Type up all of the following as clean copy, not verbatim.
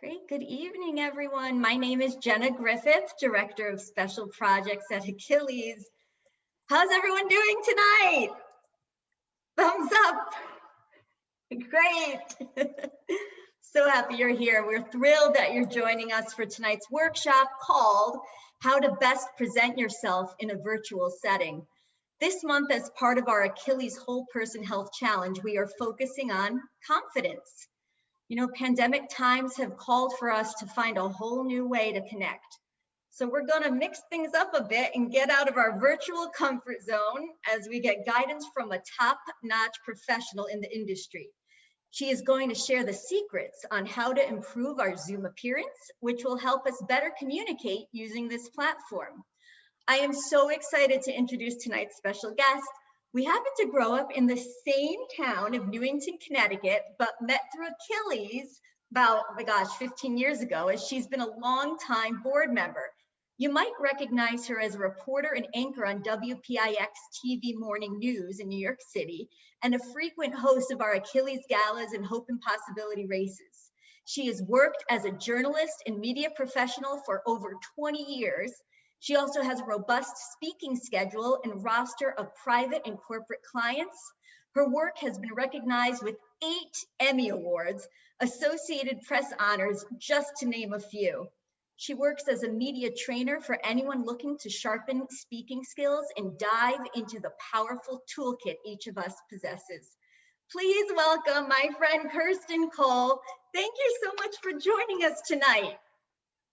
Great. Good evening, everyone. My name is Jenna Griffith, Director of Special Projects at Achilles. How's everyone doing tonight? Thumbs up. Great. So happy you're here. We're thrilled that you're joining us for tonight's workshop called How to Best Present Yourself in a Virtual Setting. This month, as part of our Achilles Whole Person Health Challenge, we are focusing on confidence. You know, pandemic times have called for us to find a whole new way to connect. So we're going to mix things up a bit and get out of our virtual comfort zone as we get guidance from a top-notch professional in the industry. She is going to share the secrets on how to improve our Zoom appearance, which will help us better communicate using this platform. I am so excited to introduce tonight's special guest. We happen to grow up in the same town of Newington, Connecticut, but met through Achilles about, 15 years ago, as she's been a longtime board member. You might recognize her as a reporter and anchor on WPIX TV Morning News in New York City, and a frequent host of our Achilles galas and Hope and Possibility races. She has worked as a journalist and media professional for over 20 years. She also has a robust speaking schedule and roster of private and corporate clients. Her work has been recognized with 8 Emmy Awards, Associated Press honors, just to name a few. She works as a media trainer for anyone looking to sharpen speaking skills and dive into the powerful toolkit each of us possesses. Please welcome my friend Kirstin Cole. Thank you so much for joining us tonight.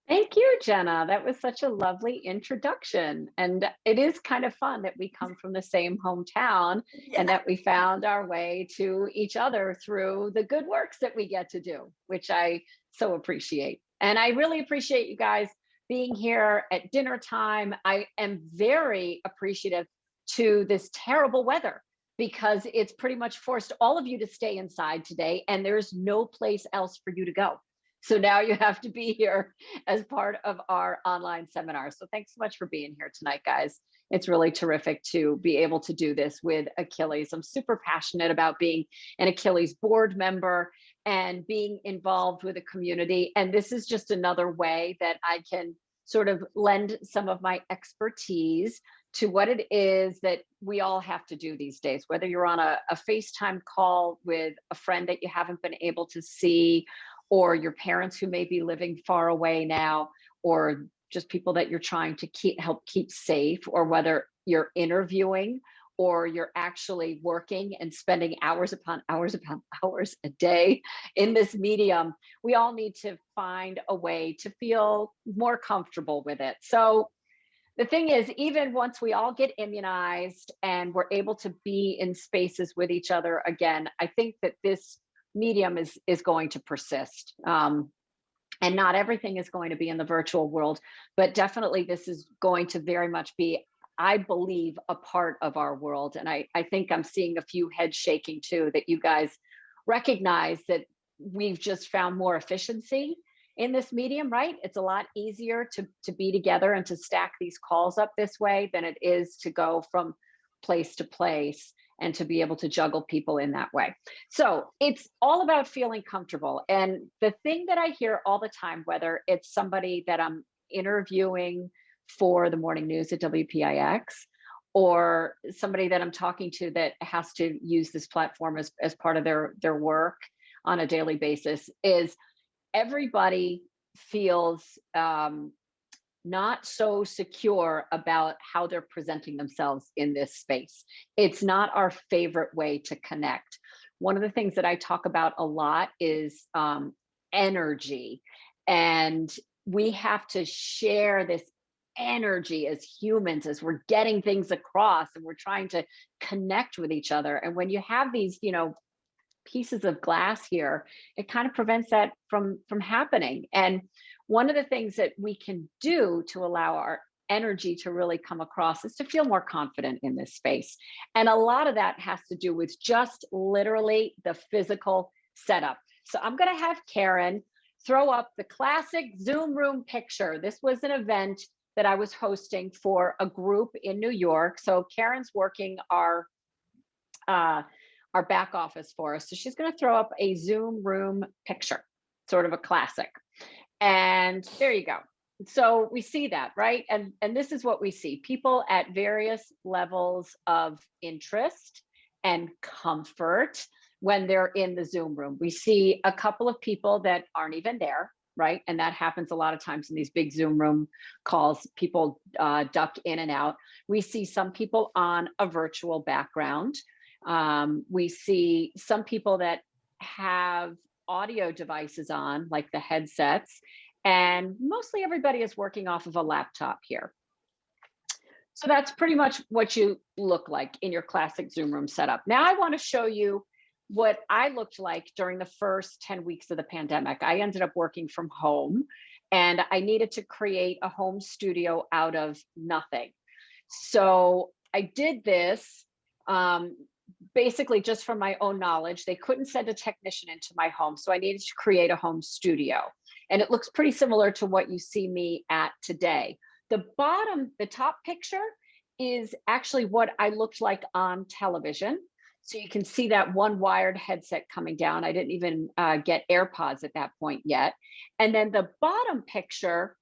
Thank you, Jenna. That was such a lovely introduction. And it is kind of fun that we come from the same hometown and that we found our way to each other through the good works that we get to do, which I so appreciate. And I really appreciate you guys being here at dinner time. I am very appreciative to this terrible weather because it's pretty much forced all of you to stay inside today and there's no place else for you to go. So now you have to be here as part of our online seminar. So thanks so much for being here tonight, guys. It's really terrific to be able to do this with Achilles. I'm super passionate about being an Achilles board member and being involved with a community. And this is just another way that I can sort of lend some of my expertise to what it is that we all have to do these days, whether you're on a FaceTime call with a friend that you haven't been able to see, or your parents who may be living far away now, or just people that you're trying to help keep safe, or whether you're interviewing or you're actually working and spending hours upon hours a day in this medium. We all need to find a way to feel more comfortable with it. So the thing is, even once we all get immunized and we're able to be in spaces with each other again, I think that this medium is going to persist. And not everything is going to be in the virtual world, but definitely this is going to very much be, I believe, a part of our world. And I think I'm seeing a few heads shaking too, that you guys recognize that we've just found more efficiency in this medium, right? It's a lot easier to be together and to stack these calls up this way than it is to go from place to place and to be able to juggle people in that way. So it's all about feeling comfortable. And the thing that I hear all the time, whether it's somebody that I'm interviewing for the morning news at WPIX, or somebody that I'm talking to that has to use this platform as part of their work on a daily basis, is everybody feels not so secure about how they're presenting themselves in this space. It's not our favorite way to connect. One of the things that I talk about a lot is energy. And we have to share this energy as humans, as we're getting things across and we're trying to connect with each other. And when you have these, pieces of glass here, it kind of prevents that from happening. And one of the things that we can do to allow our energy to really come across is to feel more confident in this space. And a lot of that has to do with just literally the physical setup. So I'm going to have Karen throw up the classic Zoom room picture. This was an event that I was hosting for a group in New York. So Karen's working our back office for us. So she's going to throw up a Zoom room picture. sort of a classic. And there you go. So we see that, right? And this is what we see. People at various levels of interest and comfort when they're in the Zoom room. We see a couple of people that aren't even there, right? And that happens a lot of times in these big Zoom room calls. People duck in and out. We see some people on a virtual background. We see some people that have audio devices on, like the headsets, and mostly everybody is working off of a laptop here. So that's pretty much what you look like in your classic Zoom room setup. Now I want to show you what I looked like during the first 10 weeks of the pandemic. I ended up working from home, and I needed to create a home studio out of nothing. So I did this basically just from my own knowledge. They couldn't send a technician into my home, so I needed to create a home studio. And it looks pretty similar to what you see me at today. The top picture is actually what I looked like on television. So you can see that one wired headset coming down. I didn't even get AirPods at that point yet. And then the bottom picture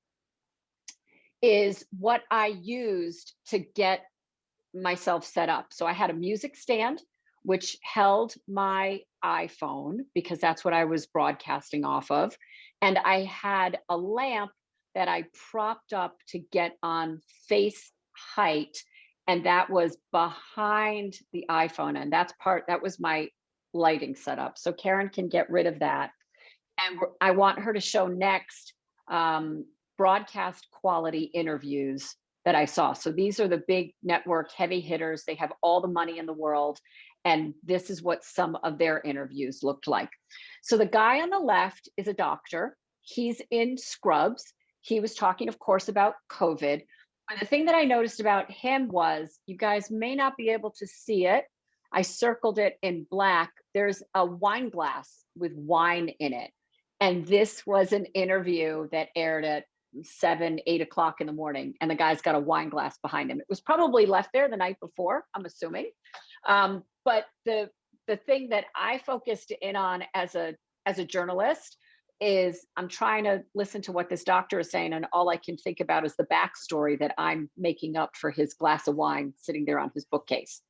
is what I used to get myself set up. So I had a music stand, which held my iPhone because that's what I was broadcasting off of. And I had a lamp that I propped up to get on face height. And that was behind the iPhone. And that was my lighting setup. So Karen can get rid of that. And I want her to show next broadcast quality interviews that I saw. So these are the big network heavy hitters. They have all the money in the world. And this is what some of their interviews looked like. So the guy on the left is a doctor. He's in scrubs. He was talking, of course, about COVID. But the thing that I noticed about him was, you guys may not be able to see it. I circled it in black. There's a wine glass with wine in it. And this was an interview that aired at 7, 8 o'clock in the morning. And the guy's got a wine glass behind him. It was probably left there the night before, I'm assuming. But the thing that I focused in on as a journalist is I'm trying to listen to what this doctor is saying, and all I can think about is the backstory that I'm making up for his glass of wine sitting there on his bookcase.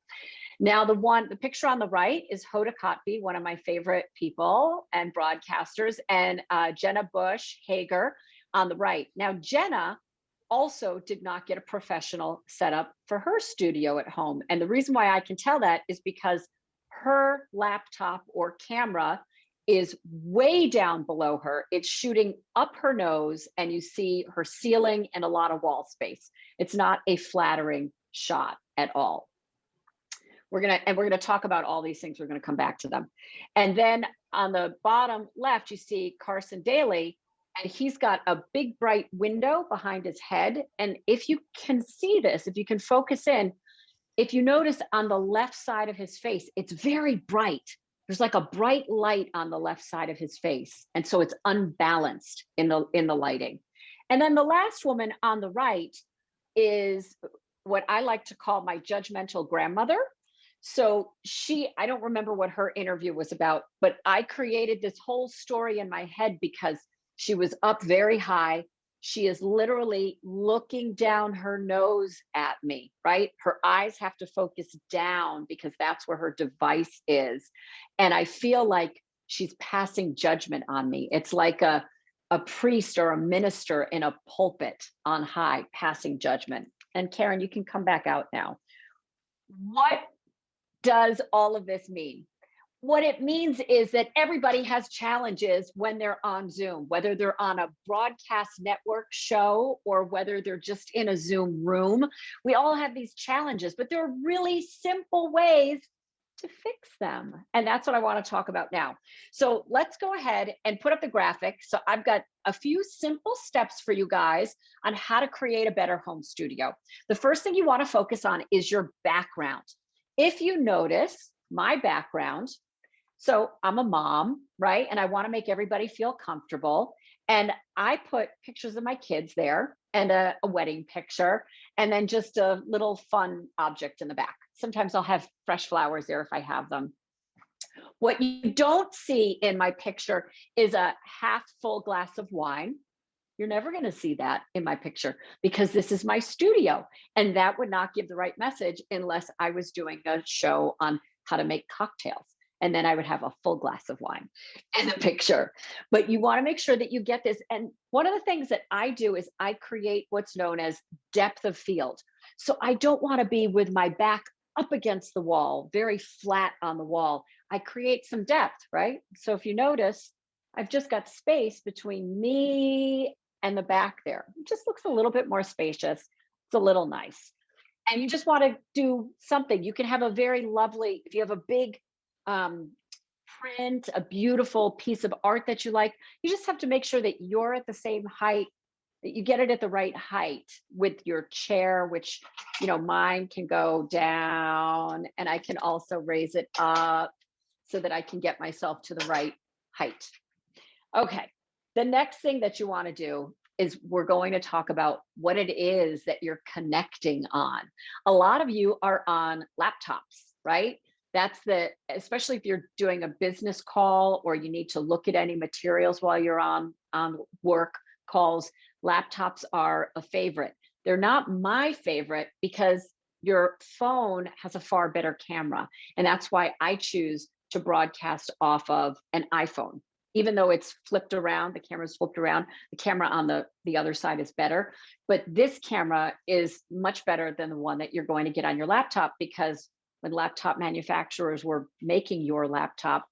Now, the picture on the right is Hoda Kotb, one of my favorite people and broadcasters, and Jenna Bush Hager on the right. Now, Jenna also did not get a professional setup for her studio at home. And the reason why I can tell that is because her laptop or camera is way down below her. It's shooting up her nose, and you see her ceiling and a lot of wall space. It's not a flattering shot at all. We're gonna talk about all these things. We're gonna come back to them. And then on the bottom left, you see Carson Daly, and he's got a big bright window behind his head. And if you can see this, if you can focus in, if you notice on the left side of his face, it's very bright. There's like a bright light on the left side of his face. And so it's unbalanced in the lighting. And then the last woman on the right is what I like to call my judgmental grandmother. So I don't remember what her interview was about, but I created this whole story in my head because she was up very high. She is literally looking down her nose at me, right? Her eyes have to focus down because that's where her device is. And I feel like she's passing judgment on me. It's like a priest or a minister in a pulpit on high passing judgment. And Karen, you can come back out now. What does all of this mean? What it means is that everybody has challenges when they're on Zoom, whether they're on a broadcast network show or whether they're just in a Zoom room. We all have these challenges, but there are really simple ways to fix them. And that's what I want to talk about now. So let's go ahead and put up the graphic. So I've got a few simple steps for you guys on how to create a better home studio. The first thing you want to focus on is your background. If you notice my background, so I'm a mom, right? And I want to make everybody feel comfortable. And I put pictures of my kids there and a wedding picture, and then just a little fun object in the back. Sometimes I'll have fresh flowers there if I have them. What you don't see in my picture is a half full glass of wine. You're never going to see that in my picture because this is my studio. And that would not give the right message unless I was doing a show on how to make cocktails. And then I would have a full glass of wine in the picture. But you want to make sure that you get this. And one of the things that I do is I create what's known as depth of field. So I don't want to be with my back up against the wall, very flat on the wall. I create some depth, right? So if you notice, I've just got space between me and the back there. It just looks a little bit more spacious. It's a little nice. And you just want to do something. You can have a very lovely, if you have a big print, a beautiful piece of art that you like, you just have to make sure that you're at the same height, that you get it at the right height with your chair, which, you know, mine can go down and I can also raise it up so that I can get myself to the right height. Okay. The next thing that you want to do is we're going to talk about what it is that you're connecting on. A lot of you are on laptops, right? Especially if you're doing a business call or you need to look at any materials while you're on work calls, laptops are a favorite. They're not my favorite because your phone has a far better camera. And that's why I choose to broadcast off of an iPhone. Even though it's flipped around, the camera's flipped around, the camera on the other side is better. But this camera is much better than the one that you're going to get on your laptop, because when laptop manufacturers were making your laptop,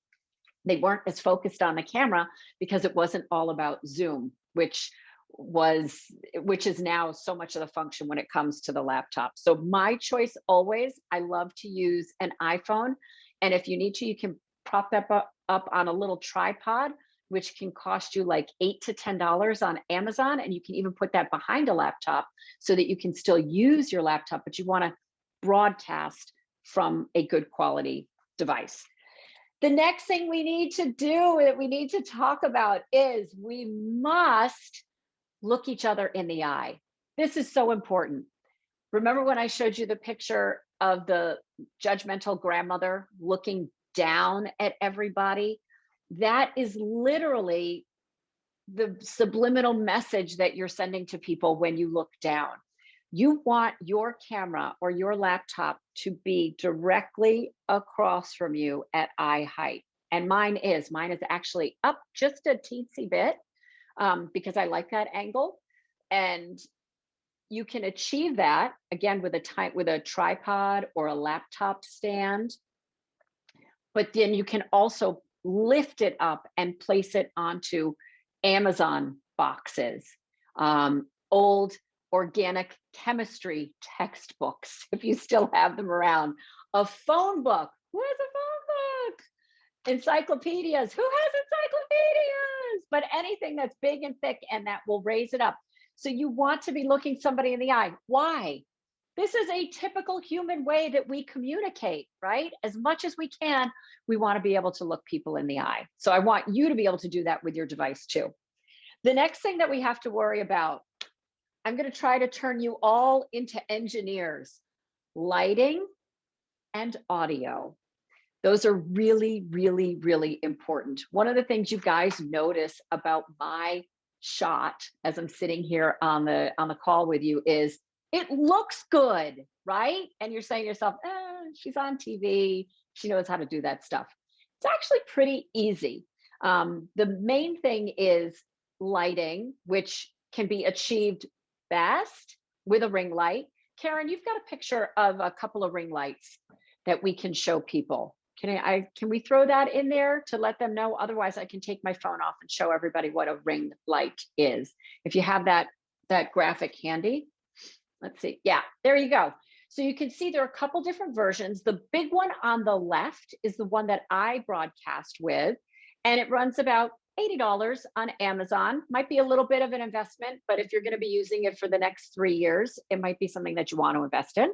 they weren't as focused on the camera because it wasn't all about zoom, which is now so much of the function when it comes to the laptop. So my choice always, I love to use an iPhone. And if you need to, you can prop that up on a little tripod, which can cost you like $8 to $10 on Amazon. And you can even put that behind a laptop so that you can still use your laptop, but you want to broadcast from a good quality device. The next thing we need to do, that we need to talk about, is we must look each other in the eye. This is so important. Remember when I showed you the picture of the judgmental grandmother looking down at everybody? That is literally the subliminal message that you're sending to people when you look down. You want your camera or your laptop to be directly across from you at eye height. And mine is actually up just a teensy bit because I like that angle. And you can achieve that again with a tripod or a laptop stand. But then you can also lift it up and place it onto Amazon boxes, old organic chemistry textbooks, if you still have them around, a phone book. Who has a phone book? Encyclopedias. Who has encyclopedias? But anything that's big and thick and that will raise it up. So you want to be looking somebody in the eye. Why? This is a typical human way that we communicate, right? As much as we can, we want to be able to look people in the eye. So I want you to be able to do that with your device too. The next thing that we have to worry about, I'm going to try to turn you all into engineers. Lighting and audio. Those are really, really, really important. One of the things you guys notice about my shot as I'm sitting here on the call with you is it looks good, right? And you're saying to yourself, she's on TV. She knows how to do that stuff. It's actually pretty easy. The main thing is lighting, which can be achieved best with a ring light. Karen, you've got a picture of a couple of ring lights that we can show people. Can we throw that in there to let them know? Otherwise, I can take my phone off and show everybody what a ring light is. If you have that graphic handy. Let's see. Yeah, there you go. So you can see there are a couple different versions. The big one on the left is the one that I broadcast with, and it runs about $80 on Amazon. Might be a little bit of an investment, but if you're going to be using it for the next 3 years, it might be something that you want to invest in.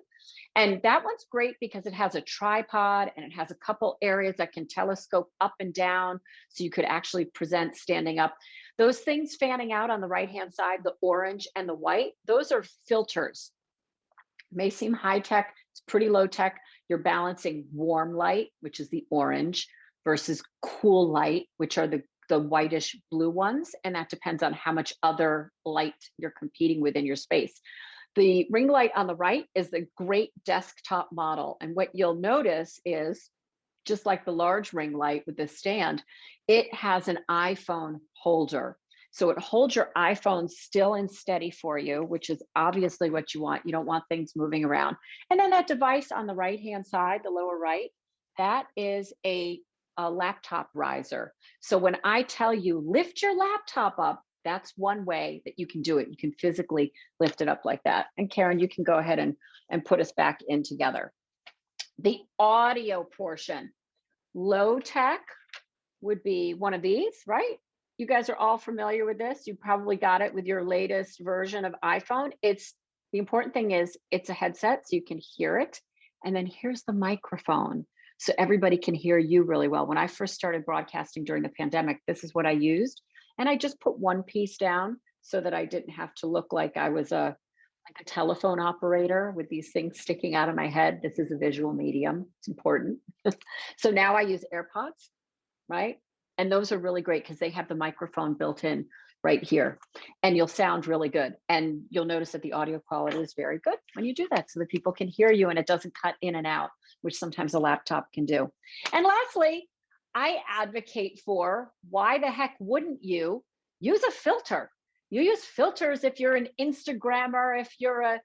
And that one's great because it has a tripod and it has a couple areas that can telescope up and down. So you could actually present standing up. Those things fanning out on the right-hand side, the orange and the white, those are filters. It may seem high tech, it's pretty low tech. You're balancing warm light, which is the orange, versus cool light, which are the whitish blue ones. And that depends on how much other light you're competing with in your space. The ring light on the right is the great desktop model. And what you'll notice is, just like the large ring light with the stand, it has an iPhone holder. So it holds your iPhone still and steady for you, which is obviously what you want. You don't want things moving around. And then that device on the right-hand side, the lower right, that is a laptop riser. So when I tell you, lift your laptop up, that's one way that you can do it. You can physically lift it up like that. And Karen, you can go ahead and put us back in together. The audio portion, low tech would be one of these, right? You guys are all familiar with this. You probably got it with your latest version of iPhone. The important thing is it's a headset, so you can hear it. And then here's the microphone, so everybody can hear you really well. When I first started broadcasting during the pandemic, this is what I used. And I just put one piece down so that I didn't have to look like I was like a telephone operator with these things sticking out of my head. This is a visual medium. It's important. So now I use AirPods, right? And those are really great because they have the microphone built in right here, and you'll sound really good. And you'll notice that the audio quality is very good when you do that, so that people can hear you and it doesn't cut in and out, which sometimes a laptop can do. And lastly, I advocate for, why the heck wouldn't you use a filter? You use filters if you're an Instagrammer, if you're a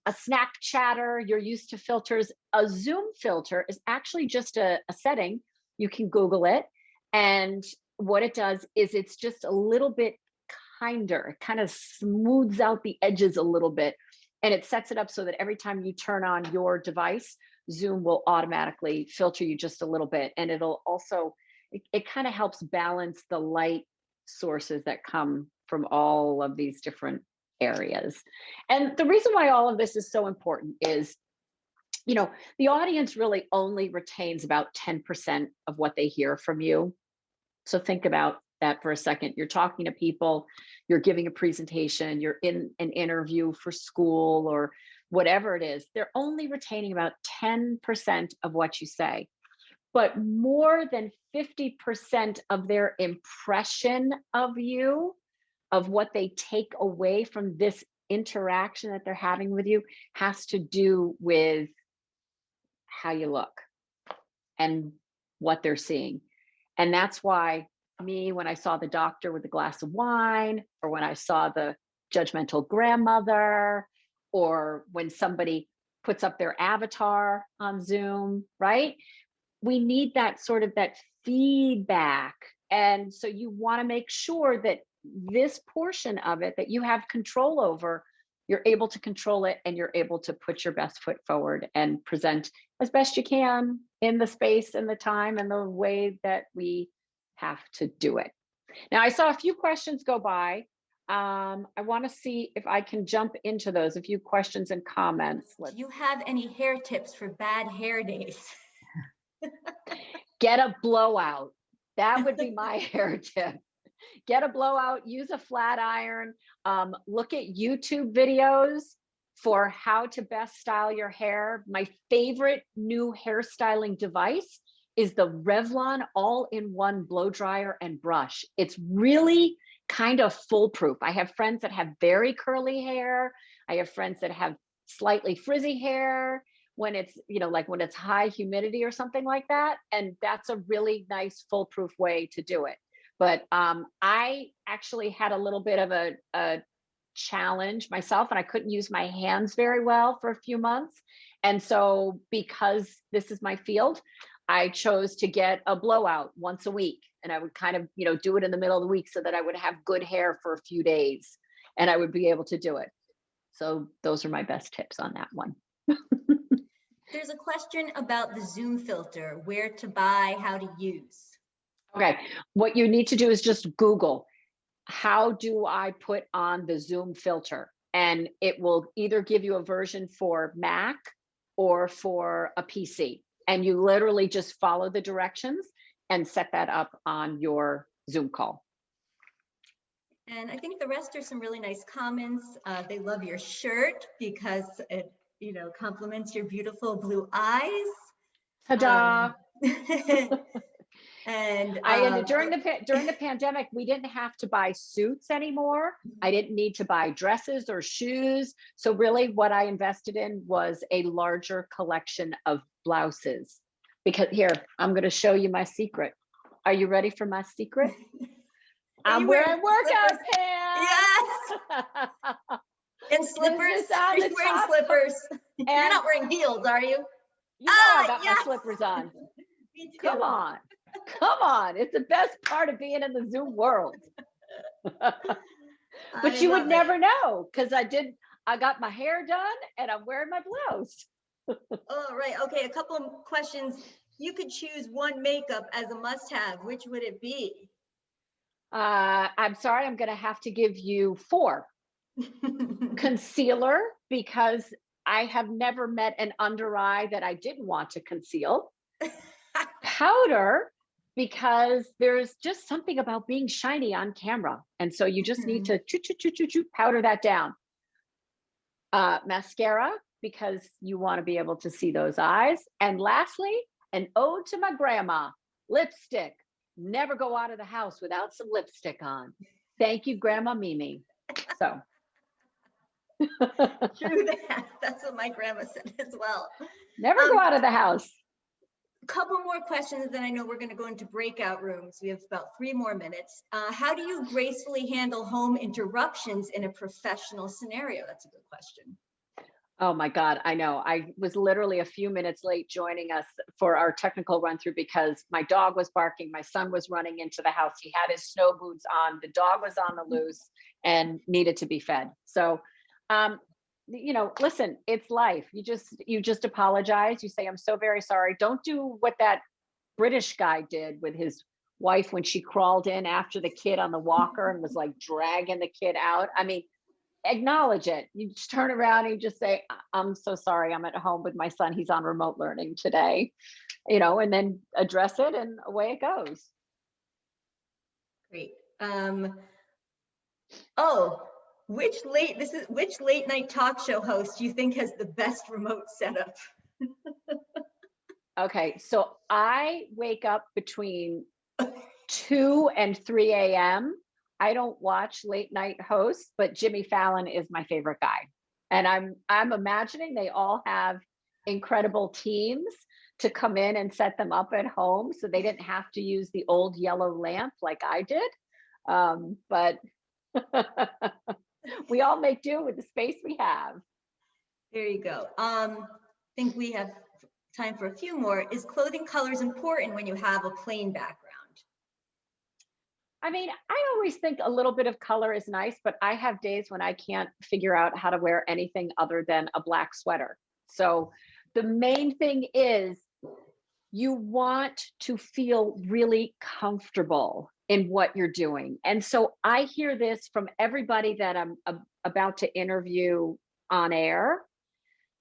Snapchatter, you're used to filters. A Zoom filter is actually just a setting. You can Google it. And what it does is it's just a little bit kinder. It kind of smooths out the edges a little bit. And it sets it up so that every time you turn on your device, Zoom will automatically filter you just a little bit. And it'll also, it kind of helps balance the light sources that come from all of these different areas. And the reason why all of this is so important is, the audience really only retains about 10% of what they hear from you. So think about that for a second. You're talking to people, you're giving a presentation, you're in an interview for school or whatever it is. They're only retaining about 10% of what you say. But more than 50% of their impression of you, of what they take away from this interaction that they're having with you, has to do with how you look and what they're seeing. And that's why when I saw the doctor with a glass of wine, or when I saw the judgmental grandmother, or when somebody puts up their avatar on Zoom, right? We need that sort of that feedback. And so you want to make sure that this portion of it that you have control over, you're able to control it, and you're able to put your best foot forward and present as best you can in the space and the time and the way that we have to do it. Now, I saw a few questions go by. I want to see if I can jump into those, a few questions and comments. Do you have any hair tips for bad hair days? Get a blowout. That would be my hair tip. Get a blowout, use a flat iron, look at YouTube videos for how to best style your hair. My favorite new hairstyling device is the Revlon all-in-one blow dryer and brush. It's really kind of foolproof. I have friends that have very curly hair. I have friends that have slightly frizzy hair when it's, like when it's high humidity or something like that. And that's a really nice foolproof way to do it. But I actually had a little bit of a challenge myself, and I couldn't use my hands very well for a few months. And so because this is my field, I chose to get a blowout once a week. And I would kind of, do it in the middle of the week so that I would have good hair for a few days and I would be able to do it. So those are my best tips on that one. There's a question about the Zoom filter, where to buy, how to use. Okay, what you need to do is just Google, how do I put on the Zoom filter? And it will either give you a version for Mac or for a PC. And you literally just follow the directions and set that up on your Zoom call. And I think the rest are some really nice comments. They love your shirt because it, complements your beautiful blue eyes. Ta-da! And during the pandemic, we didn't have to buy suits anymore. I didn't need to buy dresses or shoes. So really what I invested in was a larger collection of blouses. Because here, I'm going to show you my secret. Are you ready for my secret? I'm wearing workout pants. Yes. And slippers. On You're wearing slippers. You're not wearing heels, are you? You know I got my slippers on. Me too. Come on. Come on. It's the best part of being in the Zoom world. But you would never know, because I got my hair done and I'm wearing my blouse. Oh, right. Okay. A couple of questions. You could choose one makeup as a must-have. Which would it be? I'm sorry, I'm going to have to give you 4. Concealer, because I have never met an under eye that I didn't want to conceal. Powder, because there's just something about being shiny on camera. And so you just need to powder that down. Mascara, because you want to be able to see those eyes. And lastly, an ode to my grandma, lipstick. Never go out of the house without some lipstick on. Thank you, Grandma Mimi. So. True that. That's what my grandma said as well. Never go out of the house. A couple more questions, then I know we're going to go into breakout rooms. We have about 3 more minutes. How do you gracefully handle home interruptions in a professional scenario? That's a good question. Oh my God, I know. I was literally a few minutes late joining us for our technical run through because my dog was barking. My son was running into the house. He had his snow boots on. The dog was on the loose and needed to be fed. So, listen, it's life. You just apologize. You say, I'm so very sorry. Don't do what that British guy did with his wife when she crawled in after the kid on the walker and was like dragging the kid out. I mean, acknowledge it. You just turn around and you just say, I'm so sorry. I'm at home with my son. He's on remote learning today, and then address it and away it goes. Great. Which late night talk show host do you think has the best remote setup? Okay, so I wake up between 2 and 3 a.m. I don't watch late night hosts, but Jimmy Fallon is my favorite guy. And I'm imagining they all have incredible teams to come in and set them up at home so they didn't have to use the old yellow lamp like I did. But we all make do with the space we have. There you go. I think we have time for a few more. Is clothing colors important when you have a plain background? I mean, I always think a little bit of color is nice, but I have days when I can't figure out how to wear anything other than a black sweater. So the main thing is you want to feel really comfortable in what you're doing. And so I hear this from everybody that I'm about to interview on air,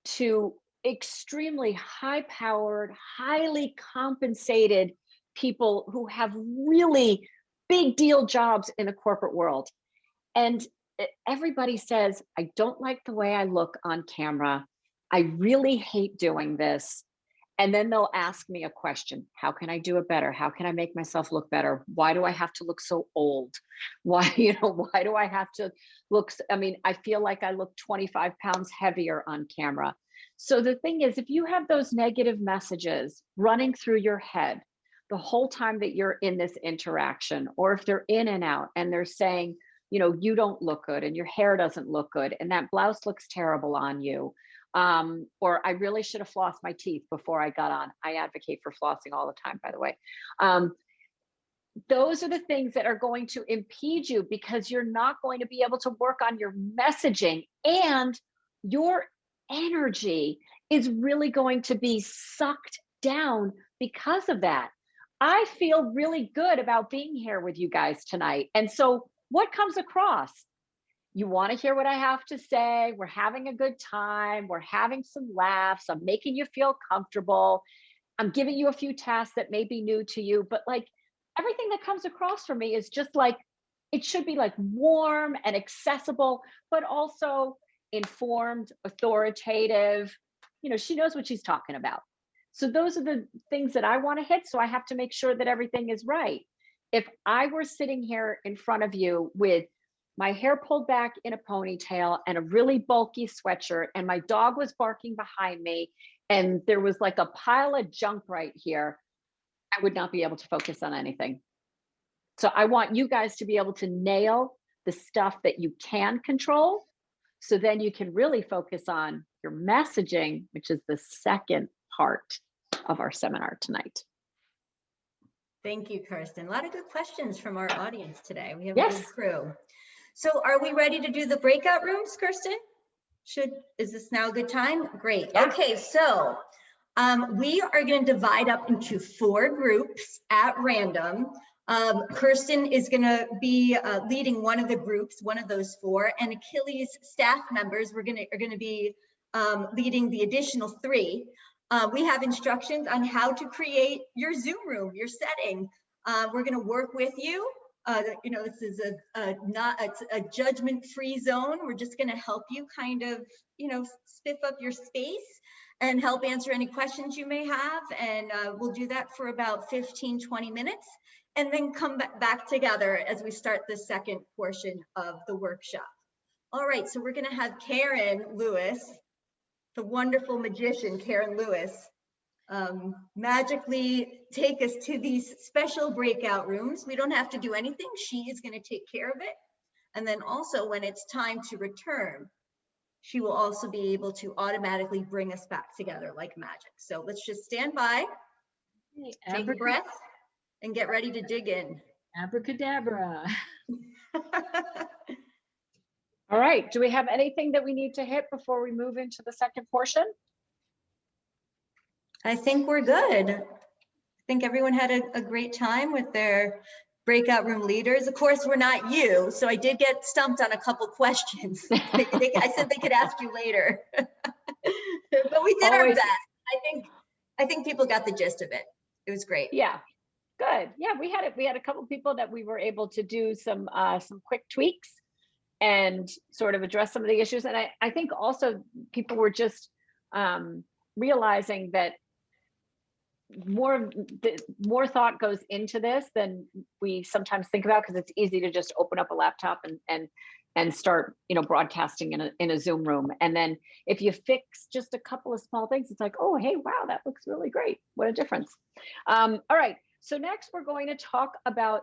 to extremely high-powered, highly compensated people who have really big deal jobs in the corporate world. And everybody says, I don't like the way I look on camera. I really hate doing this. And then they'll ask me a question. How can I do it better? How can I make myself look better? Why do I have to look so old? Why do I have to look? I mean, I feel like I look 25 pounds heavier on camera. So the thing is, if you have those negative messages running through your head the whole time that you're in this interaction, or if they're in and out and they're saying, you don't look good and your hair doesn't look good and that blouse looks terrible on you, or I really should have flossed my teeth before I got on. I advocate for flossing all the time, by the way. Those are the things that are going to impede you because you're not going to be able to work on your messaging, and your energy is really going to be sucked down because of that. I feel really good about being here with you guys tonight. And so what comes across? You want to hear what I have to say. We're having a good time. We're having some laughs. I'm making you feel comfortable. I'm giving you a few tasks that may be new to you, but like everything that comes across for me is just like, it should be like warm and accessible, but also informed, authoritative. She knows what she's talking about. So those are the things that I want to hit. So I have to make sure that everything is right. If I were sitting here in front of you with my hair pulled back in a ponytail and a really bulky sweatshirt, and my dog was barking behind me, and there was like a pile of junk right here, I would not be able to focus on anything. So I want you guys to be able to nail the stuff that you can control. So then you can really focus on your messaging, which is the second part of our seminar tonight. Thank you, Kirsten. A lot of good questions from our audience today. We have a Yes. good crew. So are we ready to do the breakout rooms, Kirsten? Is this now a good time? Great. Yeah. Okay, so we are going to divide up into 4 groups at random. Kirsten is going to be leading one of the groups, one of those 4, and Achilles staff members are going to be leading the additional 3. We have instructions on how to create your Zoom room, your setting. We're going to work with you. This is it's a judgment-free zone. We're just going to help you kind of, spiff up your space and help answer any questions you may have. And we'll do that for about 15-20 minutes, and then come back together as we start the second portion of the workshop. All right, so we're going to have Karen Lewis, the wonderful magician Karen Lewis, magically take us to these special breakout rooms. We don't have to do anything. She is going to take care of it. And then also when it's time to return, she will also be able to automatically bring us back together like magic. So let's just stand by, take a breath, and get ready to dig in. Abracadabra. All right. Do we have anything that we need to hit before we move into the second portion? I think we're good. I think everyone had a great time with their breakout room leaders. Of course, we're not you, so I did get stumped on a couple questions. I said they could ask you later, but we did our best. I think people got the gist of it. It was great. Yeah, good. Yeah, we had a couple people that we were able to do some quick tweaks and sort of address some of the issues. And I think also people were just realizing that more thought goes into this than we sometimes think about, because it's easy to just open up a laptop and start broadcasting in a Zoom room. And then if you fix just a couple of small things, it's like, oh, hey, wow, that looks really great. What a difference. All right. So next we're going to talk about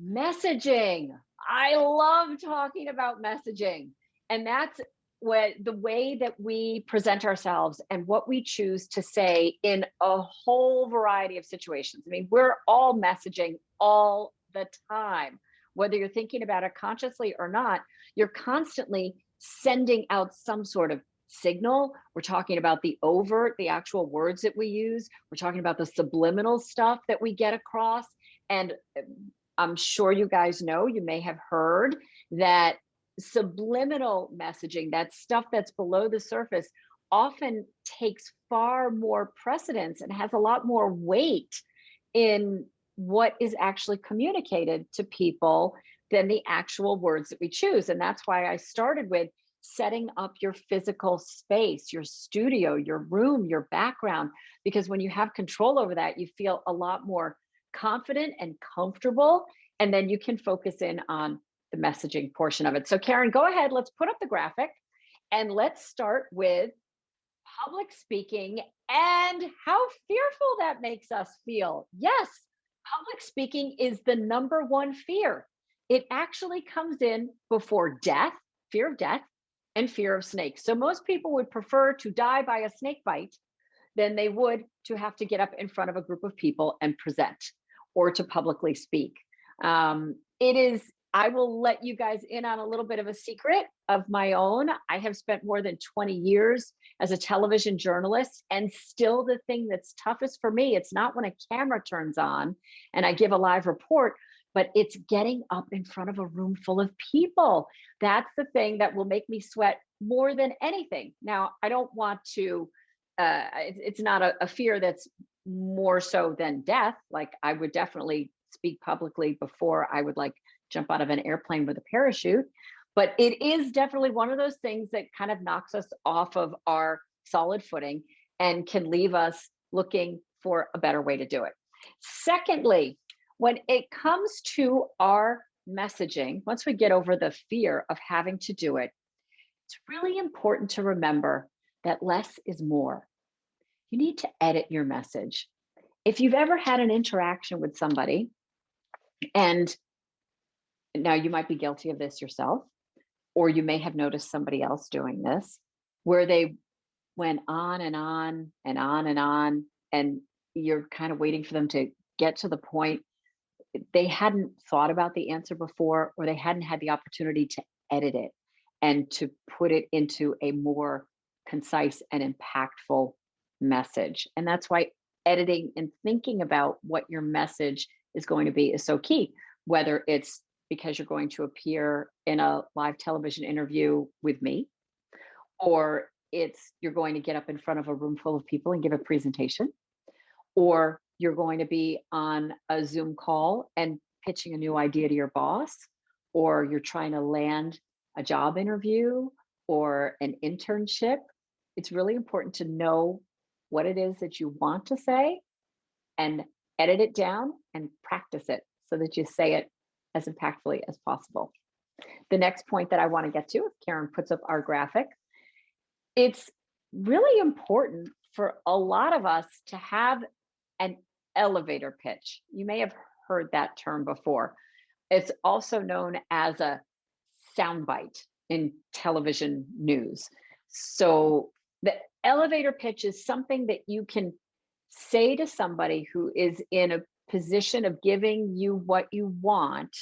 messaging. I love talking about messaging, and that's the way that we present ourselves and what we choose to say in a whole variety of situations. I mean, we're all messaging all the time, whether you're thinking about it consciously or not. You're constantly sending out some sort of signal. We're talking about the overt, the actual words that we use. We're talking about the subliminal stuff that we get across. And I'm sure you guys know, you may have heard that subliminal messaging, that stuff that's below the surface, often takes far more precedence and has a lot more weight in what is actually communicated to people than the actual words that we choose. And that's why I started with setting up your physical space, your studio, your room, your background, because when you have control over that, you feel a lot more confident and comfortable, and then you can focus in on the messaging portion of it. So Karen, go ahead, let's put up the graphic, and let's start with public speaking and how fearful that makes us feel. Yes, public speaking is the #1 fear. It actually comes in before death, fear of death, and fear of snakes. So most people would prefer to die by a snake bite than they would to have to get up in front of a group of people and present or to publicly speak. I will let you guys in on a little bit of a secret of my own. I have spent more than 20 years as a television journalist, and still the thing that's toughest for me, it's not when a camera turns on and I give a live report, but it's getting up in front of a room full of people. That's the thing that will make me sweat more than anything. Now, I don't want to, it's not a fear that's more so than death. Like, I would definitely speak publicly before I would jump out of an airplane with a parachute. But it is definitely one of those things that kind of knocks us off of our solid footing and can leave us looking for a better way to do it. Secondly, when it comes to our messaging, once we get over the fear of having to do it, it's really important to remember that less is more. You need to edit your message. If you've ever had an interaction with somebody, and now you might be guilty of this yourself, or you may have noticed somebody else doing this, where they went on and on and on and on, and you're kind of waiting for them to get to the point. They hadn't thought about the answer before, or they hadn't had the opportunity to edit it and to put it into a more concise and impactful message. And that's why editing and thinking about what your message is going to be is so key, whether it's because you're going to appear in a live television interview with me, or it's you're going to get up in front of a room full of people and give a presentation, or you're going to be on a Zoom call and pitching a new idea to your boss, or you're trying to land a job interview or an internship. It's really important to know what it is that you want to say and edit it down and practice it so that you say it as impactfully as possible. The next point that I want to get to, if Karen puts up our graphic, it's really important for a lot of us to have an elevator pitch. You may have heard that term before. It's also known as a soundbite in television news. So the elevator pitch is something that you can say to somebody who is in a position of giving you what you want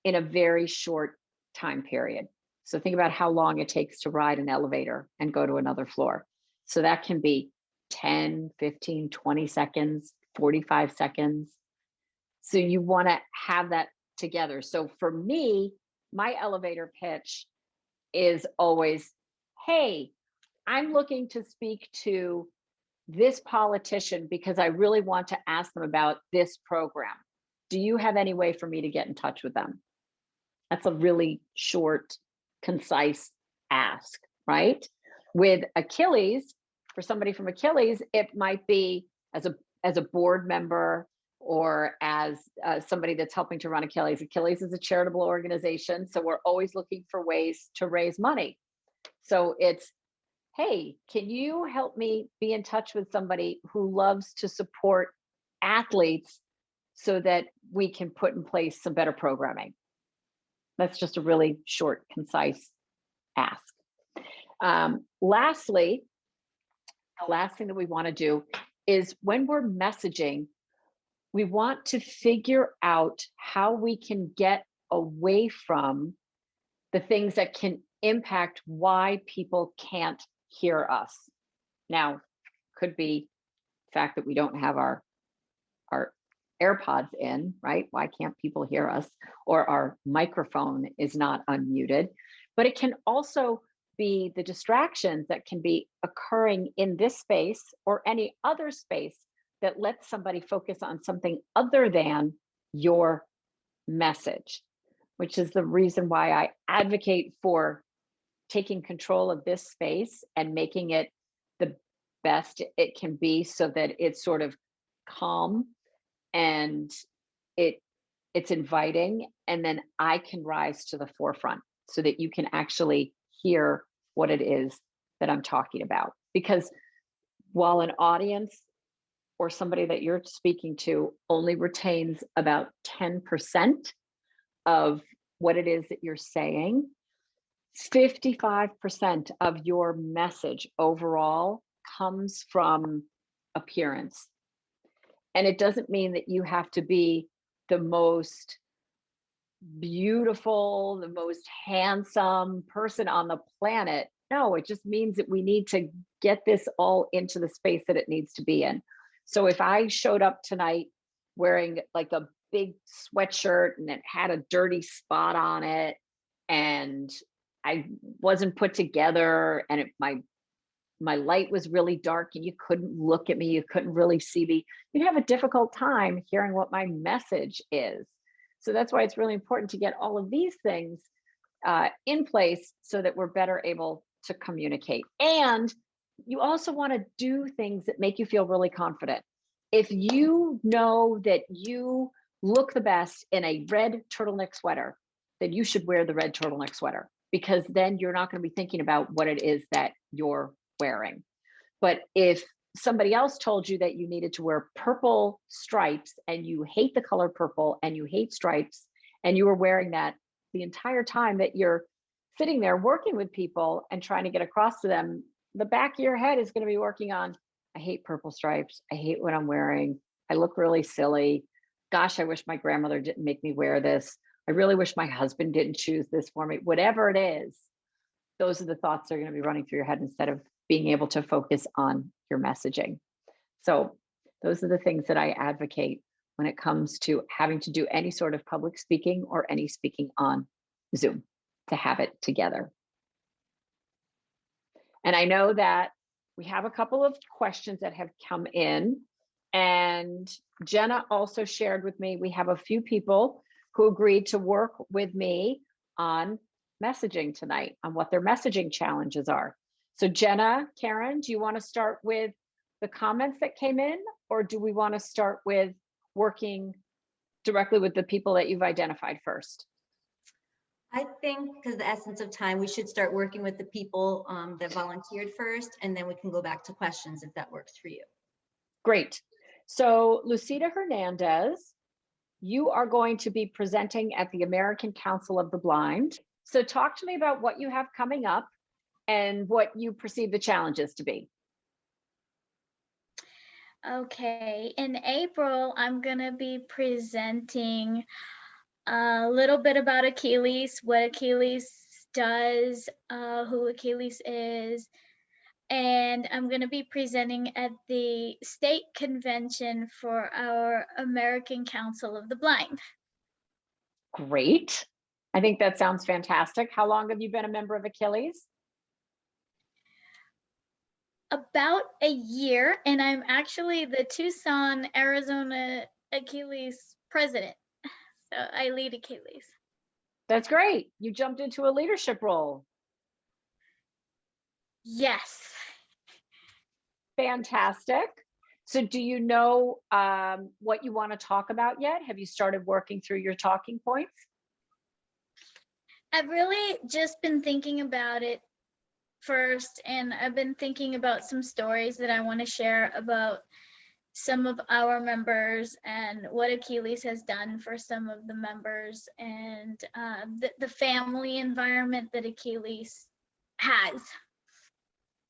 in a very short time period. So think about how long it takes to ride an elevator and go to another floor. So that can be 10, 15, 20 seconds, 45 seconds. So you want to have that together. So for me, my elevator pitch is always, hey, I'm looking to speak to this politician because I really want to ask them about this program. Do you have any way for me to get in touch with them? That's a really short, concise ask, right? With Achilles, for somebody from Achilles, it might be as a board member or as somebody that's helping to run Achilles. Achilles is a charitable organization, so we're always looking for ways to raise money. So it's, hey, can you help me be in touch with somebody who loves to support athletes so that we can put in place some better programming? That's just a really short, concise ask. Lastly, the last thing that we want to do is when we're messaging, we want to figure out how we can get away from the things that can impact why people can't hear us. Now, could be the fact that we don't have our AirPods in, right? Why can't people hear us? Or our microphone is not unmuted. But it can also be the distractions that can be occurring in this space or any other space that lets somebody focus on something other than your message, which is the reason why I advocate for taking control of this space and making it the best it can be so that it's sort of calm and it's inviting, and then I can rise to the forefront so that you can actually hear what it is that I'm talking about. Because while an audience or somebody that you're speaking to only retains about 10% of what it is that you're saying, 55% of your message overall comes from appearance. And it doesn't mean that you have to be the most beautiful, the most handsome person on the planet. No, it just means that we need to get this all into the space that it needs to be in. So if I showed up tonight wearing like a big sweatshirt and it had a dirty spot on it, and I wasn't put together, and my light was really dark and you couldn't look at me, you couldn't really see me, you'd have a difficult time hearing what my message is. So that's why it's really important to get all of these things in place so that we're better able to communicate. And you also want to do things that make you feel really confident. If you know that you look the best in a red turtleneck sweater, then you should wear the red turtleneck sweater, because then you're not going to be thinking about what it is that you're wearing. But if somebody else told you that you needed to wear purple stripes and you hate the color purple and you hate stripes, and you were wearing that the entire time that you're sitting there working with people and trying to get across to them, the back of your head is going to be working on, I hate purple stripes. I hate what I'm wearing. I look really silly. Gosh, I wish my grandmother didn't make me wear this. I really wish my husband didn't choose this for me. Whatever it is, those are the thoughts that are going to be running through your head instead of being able to focus on your messaging. So those are the things that I advocate when it comes to having to do any sort of public speaking or any speaking on Zoom, to have it together. And I know that we have a couple of questions that have come in, and Jenna also shared with me, we have a few people who agreed to work with me on messaging tonight, on what their messaging challenges are. So Jenna, Karen, do you want to start with the comments that came in, or do we want to start with working directly with the people that you've identified first? I think, because the essence of time, we should start working with the people that volunteered first, and then we can go back to questions if that works for you. Great. So Lucita Hernandez, you are going to be presenting at the American Council of the Blind. So talk to me about what you have coming up and what you perceive the challenges to be. Okay, in April, I'm going to be presenting a little bit about Achilles, what Achilles does, who Achilles is, and I'm going to be presenting at the state convention for our American Council of the Blind. Great. I think that sounds fantastic. How long have you been a member of Achilles? About a year, and I'm actually the Tucson, Arizona Achilles president. So I lead Achilles. That's great. You jumped into a leadership role. Yes. Fantastic. So do you know what you want to talk about yet? Have you started working through your talking points? I've really just been thinking about it first, and I've been thinking about some stories that I want to share about some of our members and what Achilles has done for some of the members, and the family environment that Achilles has.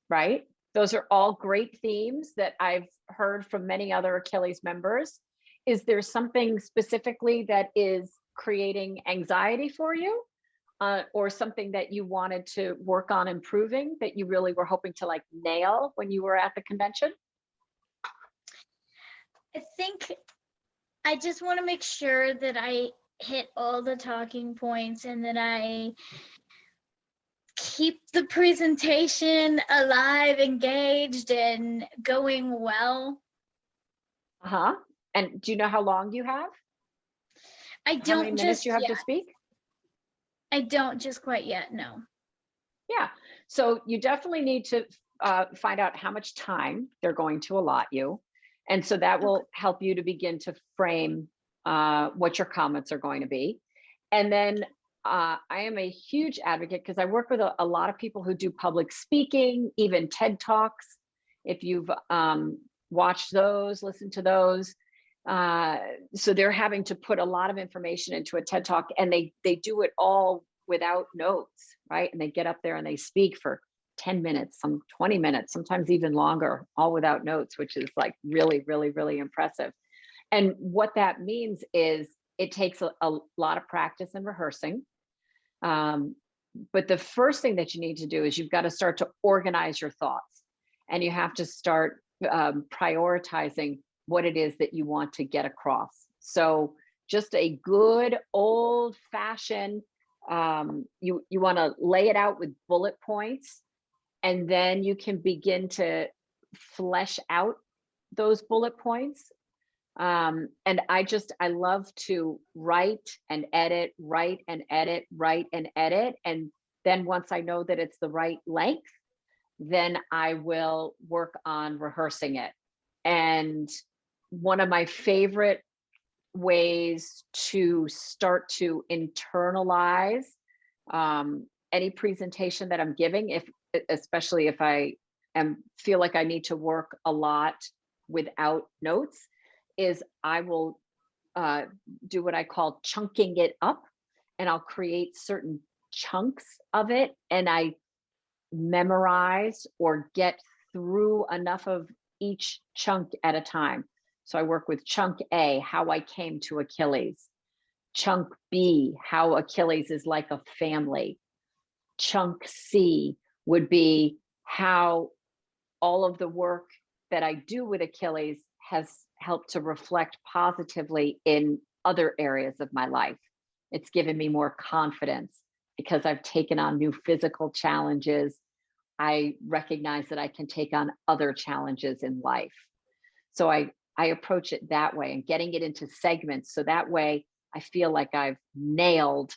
Right? Those are all great themes that I've heard from many other Achilles members. Is there something specifically that is creating anxiety for you, or something that you wanted to work on improving that you really were hoping to like nail when you were at the convention? I think I just want to make sure that I hit all the talking points and that I keep the presentation alive, engaged, and going well. Uh-huh. And do you know how long you have? I How many don't minutes just you have yet. to speak? I don't just quite yet, no. Yeah. So you definitely need to find out how much time they're going to allot you. And so that will help you to begin to frame what your comments are going to be. And then I am a huge advocate, because I work with a lot of people who do public speaking, even TED Talks. If you've watched those, listened to those. So they're having to put a lot of information into a TED Talk, and they do it all without notes, right? And they get up there and they speak for 10 minutes, some 20 minutes, sometimes even longer, all without notes, which is like really, really, really impressive. And what that means is it takes a lot of practice and rehearsing. But the first thing that you need to do is you've got to start to organize your thoughts, and you have to start prioritizing what it is that you want to get across. So just a good old fashioned, you want to lay it out with bullet points, and then you can begin to flesh out those bullet points. And I love to write and edit, write and edit, write and edit. And then once I know that it's the right length, then I will work on rehearsing it. And one of my favorite ways to start to internalize any presentation that I'm giving, especially if I feel like I need to work a lot without notes, is I will do what I call chunking it up, and I'll create certain chunks of it, and I memorize or get through enough of each chunk at a time. So I work with chunk A, how I came to Achilles. Chunk B, how Achilles is like a family. Chunk C would be how all of the work that I do with Achilles has helped to reflect positively in other areas of my life. It's given me more confidence because I've taken on new physical challenges. I recognize that I can take on other challenges in life. So I approach it that way, and getting it into segments. So that way I feel like I've nailed,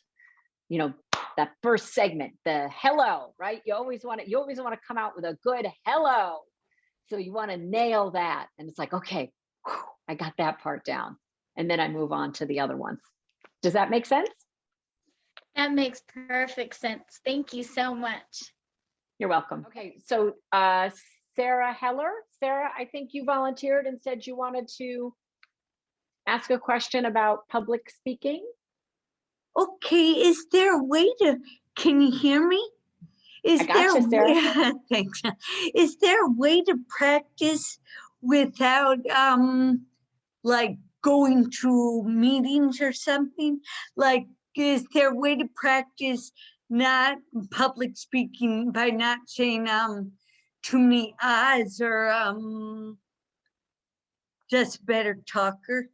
that first segment, the hello, right? You always want to come out with a good hello. So you want to nail that. And it's like, okay, I got that part down. And then I move on to the other ones. Does that make sense? That makes perfect sense. Thank you so much. You're welcome. Okay, so Sarah Heller. Sarah, I think you volunteered and said you wanted to ask a question about public speaking. Okay, is there a way can you hear me? I gotcha, Sarah. Thanks. Is there a way to practice without like going to meetings or something? Like, is there a way to practice not public speaking by not saying too many ahs, or just better talker?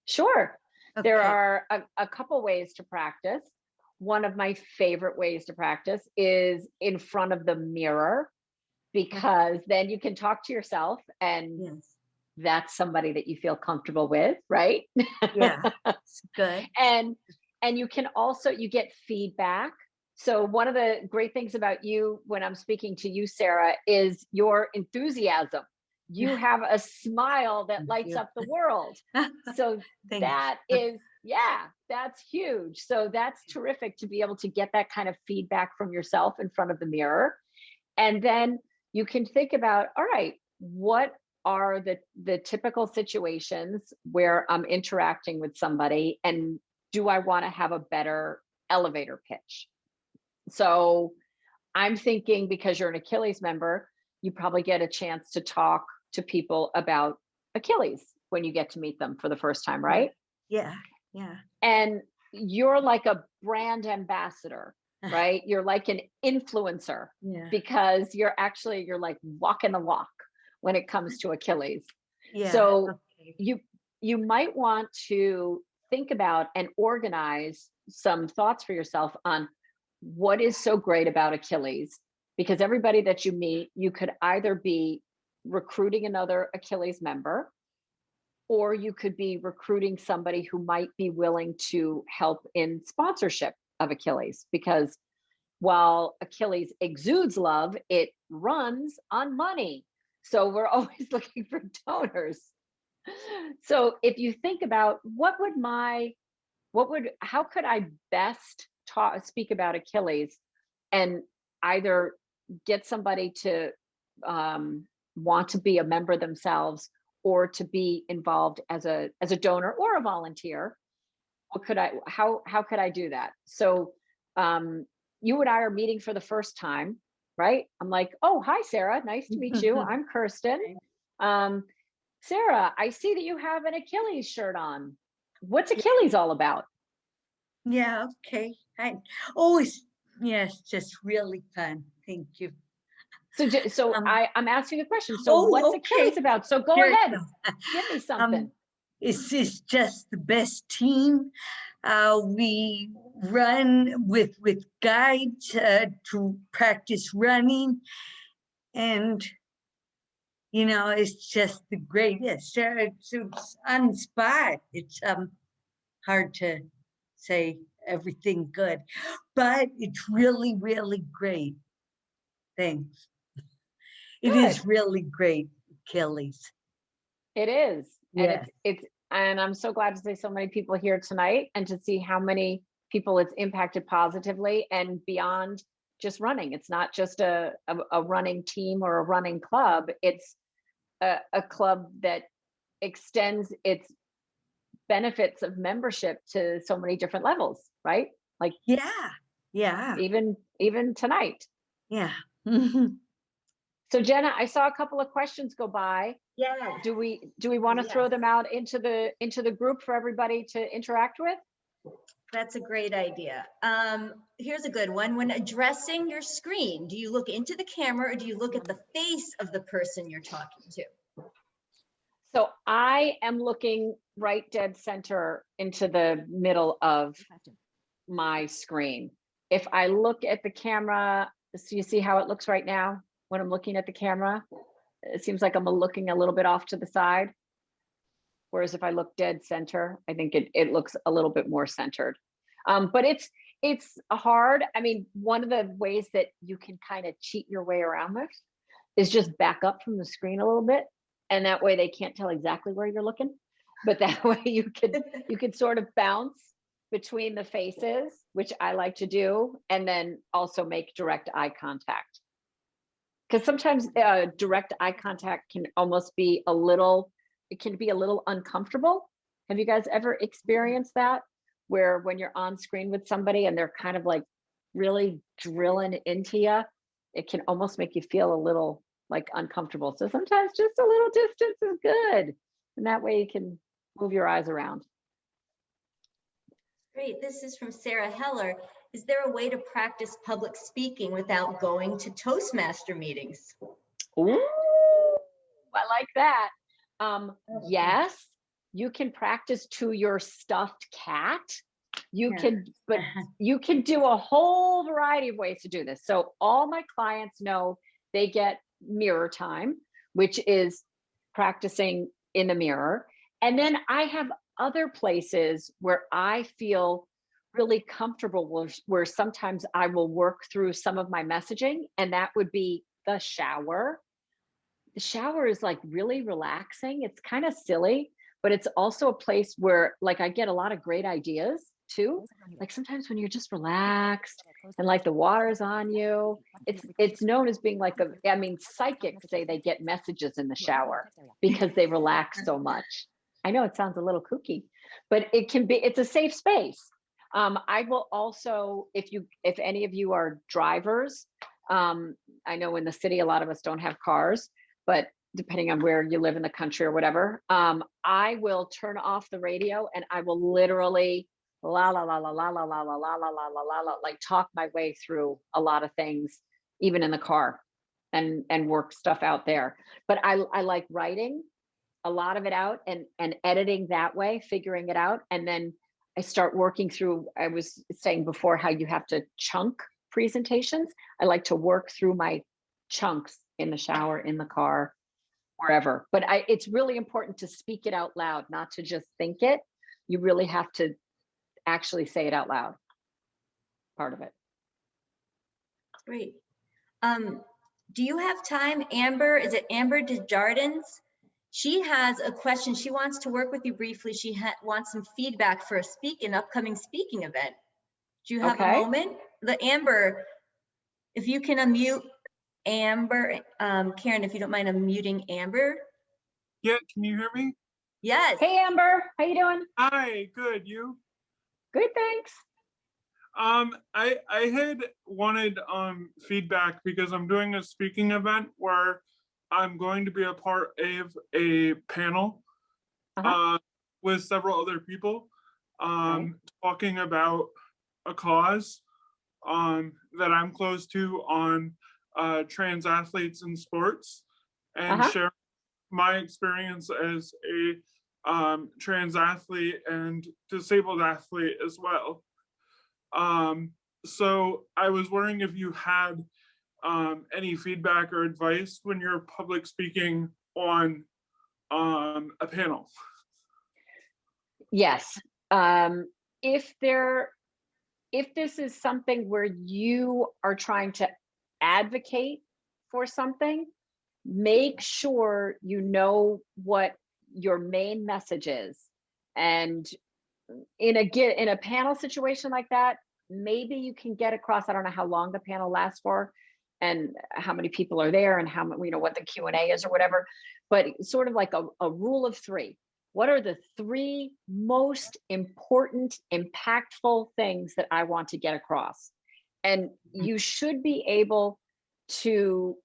Sure. Okay. There are a couple ways to practice. One of my favorite ways to practice is in front of the mirror, because then you can talk to yourself, and Yes. that's somebody that you feel comfortable with, right? Yeah, that's good. And you can also, you get feedback. So one of the great things about you when I'm speaking to you, Sarah, is your enthusiasm. You have a smile that lights up the world. So that is, that's huge. So that's terrific to be able to get that kind of feedback from yourself in front of the mirror. And then you can think about, all right, what are the typical situations where I'm interacting with somebody, and do I want to have a better elevator pitch? So I'm thinking, because you're an Achilles member, you probably get a chance to talk to people about Achilles when you get to meet them for the first time, right? Yeah. And you're like a brand ambassador, right? You're like an influencer, because you're like walking the walk when it comes to Achilles. Yeah. So you might want to think about and organize some thoughts for yourself on what is so great about Achilles, because everybody that you meet, you could either be recruiting another Achilles member, or you could be recruiting somebody who might be willing to help in sponsorship of Achilles, because while Achilles exudes love, it runs on money. So we're always looking for donors. So if you think about how could I best speak about Achilles, and either get somebody to want to be a member themselves, or to be involved as a donor or a volunteer, how could I do that? So you and I are meeting for the first time, right? I'm like, oh, hi, Sarah. Nice to meet you. I'm Kirstin. Sarah, I see that you have an Achilles shirt on. What's Achilles all about? Yeah, okay. It's just really fun. Thank you. So I'm asking a question. So what's Achilles about? So go ahead, give me something. This is just the best team. We run with guides to practice running, and it's just the greatest. It's on the spot. It's hard to say everything good, but it's really, really great. Thanks. It is really great, Achilles. It is. And Yeah. and I'm so glad to see so many people here tonight and to see how many people it's impacted positively and beyond just running. It's not just a running team or a running club. It's a club that extends its benefits of membership to so many different levels, right? Like Yeah. even tonight. Yeah. So Jenna, I saw a couple of questions go by. Yeah. Do we want to throw them out into the group for everybody to interact with? That's a great idea. Here's a good one. When addressing your screen, do you look into the camera or do you look at the face of the person you're talking to? So I am looking right dead center into the middle of my screen. If I look at the camera, so you see how it looks right now when I'm looking at the camera? It seems like I'm looking a little bit off to the side. Whereas if I look dead center, I think it looks a little bit more centered. But it's hard. I mean, one of the ways that you can kind of cheat your way around this is just back up from the screen a little bit. And that way they can't tell exactly where you're looking. But that way you could sort of bounce between the faces, which I like to do, and then also make direct eye contact. Because sometimes direct eye contact can almost be a little uncomfortable. Have you guys ever experienced that? Where when you're on screen with somebody and they're kind of like really drilling into you, it can almost make you feel a little like uncomfortable. So sometimes just a little distance is good. And that way you can move your eyes around. Great. This is from Sarah Heller. Is there a way to practice public speaking without going to Toastmaster meetings? Ooh, I like that. Yes, you can practice to your stuffed cat. You can do a whole variety of ways to do this. So all my clients know they get mirror time, which is practicing in the mirror. And then I have other places where I feel really comfortable where sometimes I will work through some of my messaging, and that would be the shower. The shower is like really relaxing. It's kind of silly, but it's also a place where like I get a lot of great ideas too. Like sometimes when you're just relaxed and like the water's on you, it's known as being like psychics say they get messages in the shower because they relax so much. I know it sounds a little kooky, but it's a safe space. I will also, if any of you are drivers, I know in the city, a lot of us don't have cars, but depending on where you live in the country or whatever, I will turn off the radio and I will literally la la la la la la la la la la la la la like talk my way through a lot of things, even in the car, and work stuff out there. But I like writing a lot of it out and editing that way, figuring it out, and then I start working through. I was saying before how you have to chunk presentations. I like to work through my chunks in the shower, in the car, wherever. But it's really important to speak it out loud, not to just think it. You really have to actually say it out loud. Part of it. Great. Do you have time, Amber? Is it Amber Desjardins? She has a question. She wants to work with you briefly. She wants some feedback for an upcoming speaking event. Do you have a moment? The Amber, if you can unmute Amber, Karen, if you don't mind unmuting Amber. Yeah, can you hear me? Yes. Hey Amber, how you doing? Hi, good. You? Good, thanks. I had wanted feedback because I'm doing a speaking event where I'm going to be a part of a panel with several other people talking about a cause that I'm close to on trans athletes in sports, and share my experience as a trans athlete and disabled athlete as well. So I was wondering if you had any feedback or advice when you're public speaking on a panel. Yes. If this is something where you are trying to advocate for something, make sure you know what your main message is. And in a panel situation like that, maybe you can get across, I don't know how long the panel lasts for and how many people are there and how, what the Q&A is or whatever, but sort of like a rule of three. What are the three most important, impactful things that I want to get across? And you should be able to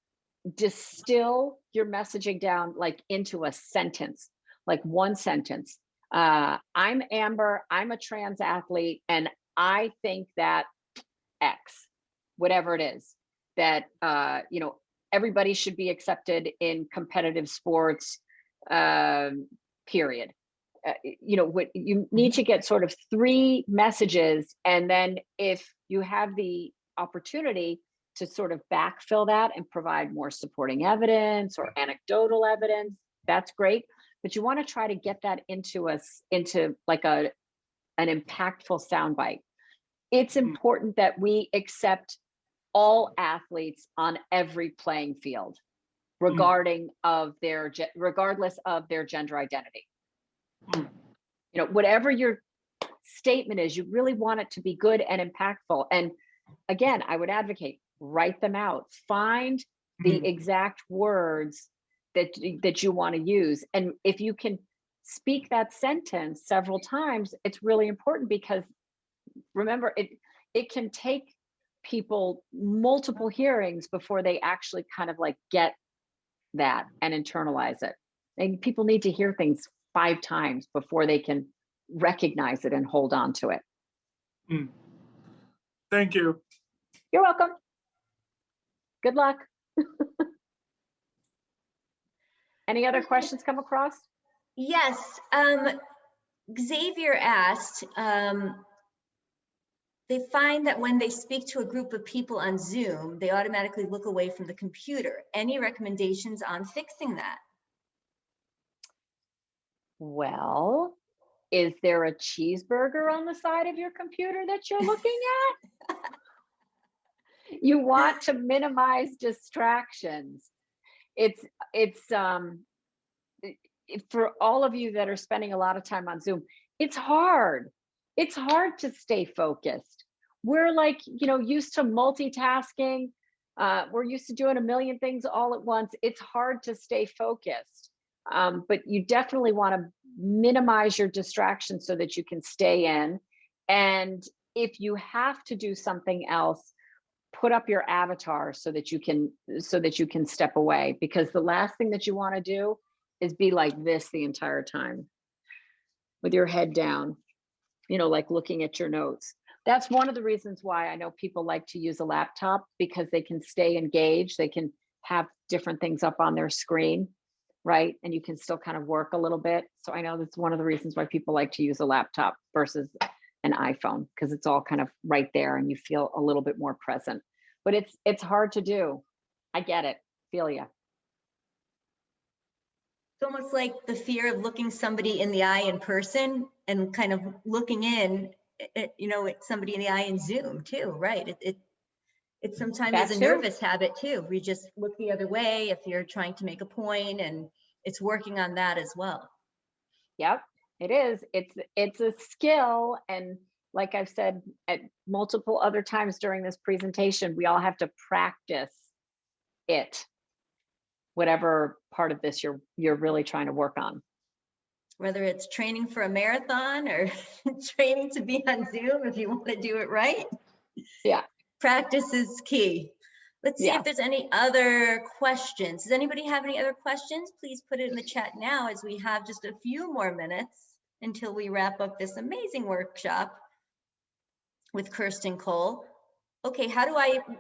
distill your messaging down like into a sentence, like one sentence. I'm Amber, I'm a trans athlete, and I think that X, whatever it is, that, everybody should be accepted in competitive sports, period. What you need to get sort of three messages. And then if you have the opportunity to sort of backfill that and provide more supporting evidence or anecdotal evidence, that's great. But you want to try to get that into like an impactful soundbite. It's important that we accept all athletes on every playing field, regardless of their gender identity. Whatever your statement is, you really want it to be good and impactful. And again, I would advocate, write them out, find the exact words that you want to use. And if you can speak that sentence several times, it's really important, because remember, it can take people multiple hearings before they actually kind of like get that and internalize it. And people need to hear things 5 times before they can recognize it and hold on to it. Thank you. You're welcome. Good luck. Any other questions come across? Yes. Xavier asked, they find that when they speak to a group of people on Zoom, they automatically look away from the computer. Any recommendations on fixing that? Well, is there a cheeseburger on the side of your computer that you're looking at? You want to minimize distractions. It's for all of you that are spending a lot of time on Zoom, it's hard. It's hard to stay focused. We're like, used to multitasking. We're used to doing a million things all at once. It's hard to stay focused. But you definitely want to minimize your distractions so that you can stay in. And if you have to do something else, put up your avatar so that you can step away, because the last thing that you want to do is be like this the entire time with your head down, like looking at your notes. That's one of the reasons why I know people like to use a laptop, because they can stay engaged. They can have different things up on their screen, right? And you can still kind of work a little bit. So I know that's one of the reasons why people like to use a laptop versus an iPhone, because it's all kind of right there and you feel a little bit more present. But it's hard to do. I get it. Feel ya. It's almost like the fear of looking somebody in the eye in person and kind of looking in, at somebody in the eye in Zoom too, right? It sometimes is a nervous habit too. We just look the other way if you're trying to make a point, and it's working on that as well. Yep, it is. It's a skill. And like I've said at multiple other times during this presentation, we all have to practice it, whatever part of this you're really trying to work on. Whether it's training for a marathon or training to be on Zoom, if you want to do it right. Yeah. Practice is key. Let's see if there's any other questions. Does anybody have any other questions? Please put it in the chat now, as we have just a few more minutes until we wrap up this amazing workshop with Kirstin Cole. Okay,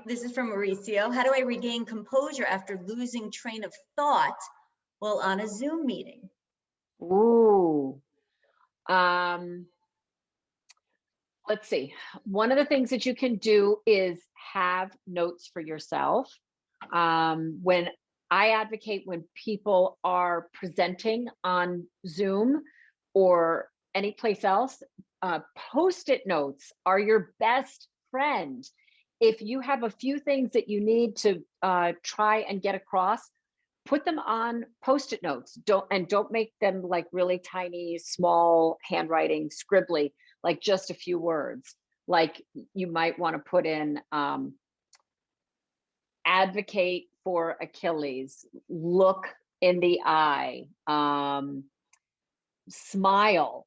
this is from Mauricio, how do I regain composure after losing train of thought while on a Zoom meeting? Ooh. Let's see. One of the things that you can do is have notes for yourself. When I advocate, when people are presenting on Zoom or any place else, Post-it notes are your best friend. If you have a few things that you need to try and get across, put them on Post-it notes. Don't make them like really tiny, small handwriting, scribbly, like just a few words. Like you might want to put in advocate for Achilles, look in the eye, smile.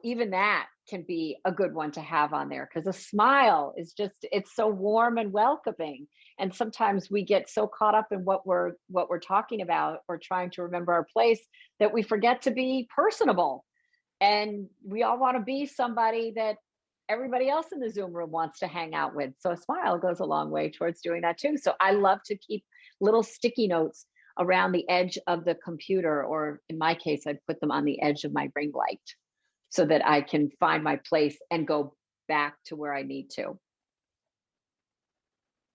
Even that can be a good one to have on there, because a smile is just, it's so warm and welcoming. And sometimes we get so caught up in what we're talking about or trying to remember our place that we forget to be personable. And we all want to be somebody that everybody else in the Zoom room wants to hang out with. So a smile goes a long way towards doing that too. So I love to keep little sticky notes around the edge of the computer, or in my case, I'd put them on the edge of my ring light so that I can find my place and go back to where I need to.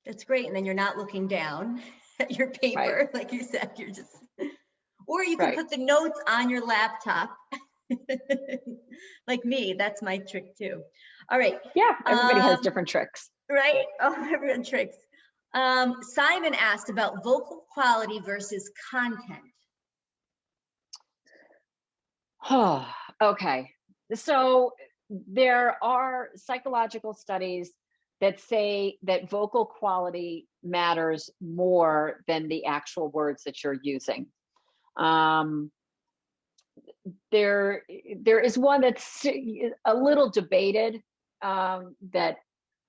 That's great. And then you're not looking down at your paper, like you said, you're just, or you can put the notes on your laptop. Like me, that's my trick too. All right. Yeah, everybody has different tricks. Right? Oh, everyone tricks. Simon asked about vocal quality versus content. Oh, okay. So there are psychological studies that say that vocal quality matters more than the actual words that you're using. There is one that's a little debated, that